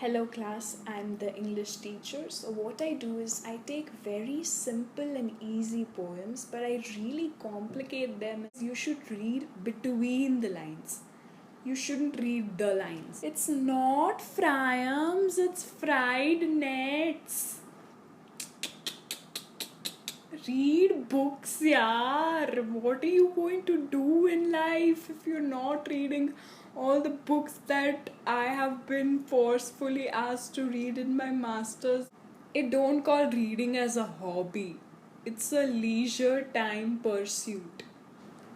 Hello class, I'm the English teacher. So what I do is I take very simple and easy poems, but I really complicate them. You should read between the lines. You shouldn't read the lines. It's not fryams, it's fried nets. Read books, yaar. What are you going to do in life if you're not reading all the books that I have been forcefully asked to read in my masters? I don't call reading as a hobby. It's a leisure time pursuit.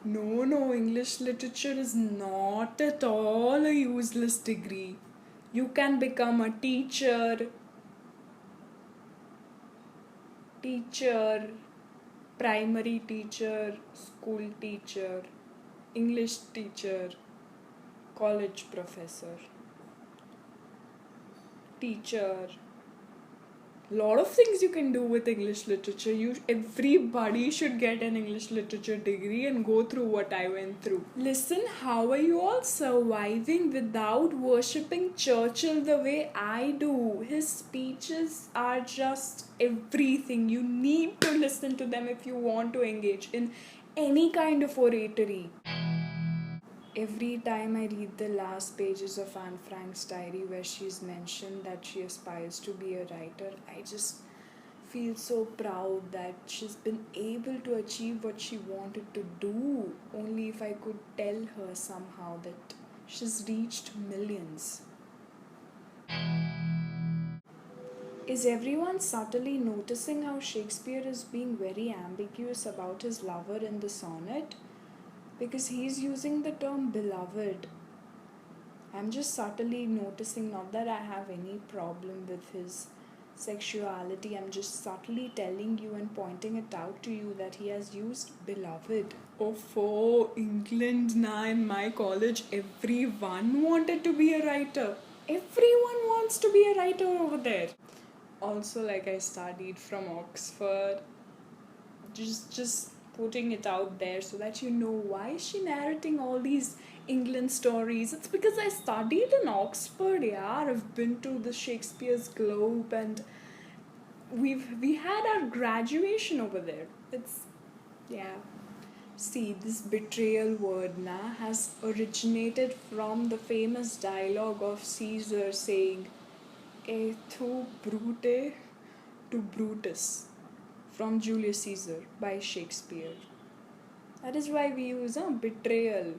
No, English literature is not at all a useless degree. You can become a teacher, primary teacher, school teacher, English teacher, college professor, teacher. Lot of things you can do with English literature. Everybody should get an English literature degree and go through what I went through. Listen, how are you all surviving without worshipping Churchill the way I do? His speeches are just everything. You need to listen to them if you want to engage in any kind of oratory. Every time I read the last pages of Anne Frank's diary where she's mentioned that she aspires to be a writer, I just feel so proud that she's been able to achieve what she wanted to do. Only if I could tell her somehow that she's reached millions. Is everyone subtly noticing how Shakespeare is being very ambiguous about his lover in the sonnet? Because he's using the term beloved. I'm just subtly noticing, not that I have any problem with his sexuality, I'm just subtly telling you and pointing it out to you that he has used beloved. Oh, for England now in my college, everyone wanted to be a writer. Everyone wants to be a writer over there. Also, like I studied from Oxford, just putting it out there so that you know why is she narrating all these England stories. It's because I studied in Oxford. Yeah, I've been to the Shakespeare's Globe and we had our graduation over there. It's yeah. See, this betrayal word has originated from the famous dialogue of Caesar saying "E tu brute" to Brutus from Julius Caesar by Shakespeare. That is why we use betrayal.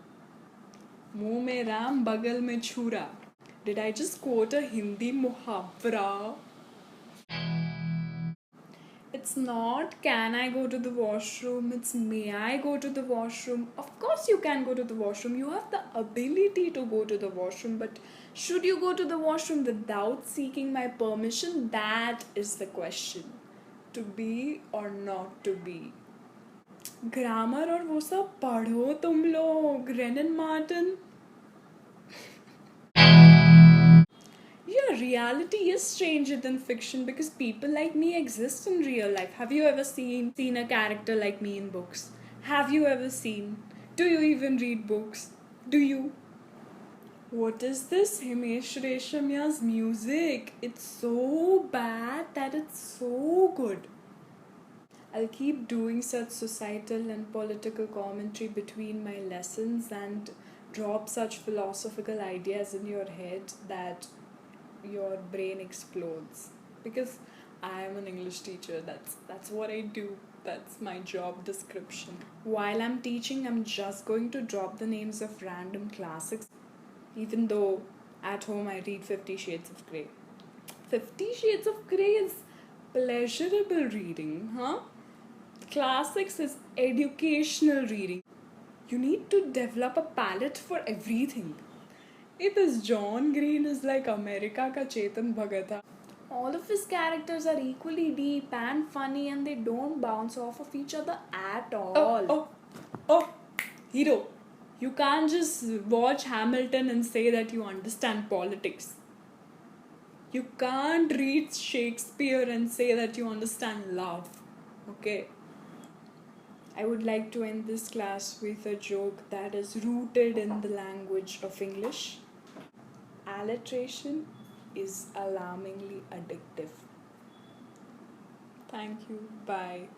मुंह में राम बगल में छुरा. Did I just quote a Hindi muhavra? It's not can I go to the washroom, it's may I go to the washroom. Of course, you can go to the washroom. You have the ability to go to the washroom, but should you go to the washroom without seeking my permission? That is the question. To be or not to be. Grammar और वो सब पढ़ो तुम लोग. रेनन Martin. Yeah, reality is stranger than fiction because people like me exist in real life. Have you ever seen a character like me in books? Have you ever seen? Do you even read books? Do you? What is this Himesh Reshamya's music? It's so bad that it's so good. I'll keep doing such societal and political commentary between my lessons and drop such philosophical ideas in your head that your brain explodes. Because I am an English teacher, that's what I do. That's my job description. While I'm teaching, I'm just going to drop the names of random classics, even though at home I read 50 Shades of Grey. 50 Shades of Grey is pleasurable reading, huh? Classics is educational reading. You need to develop a palate for everything. This John Green is like America ka Chetan Bhagat. All of his characters are equally deep and funny and they don't bounce off of each other at all. Oh, hero. You can't just watch Hamilton and say that you understand politics. You can't read Shakespeare and say that you understand love. Okay? I would like to end this class with a joke that is rooted in the language of English. Alliteration is alarmingly addictive. Thank you. Bye.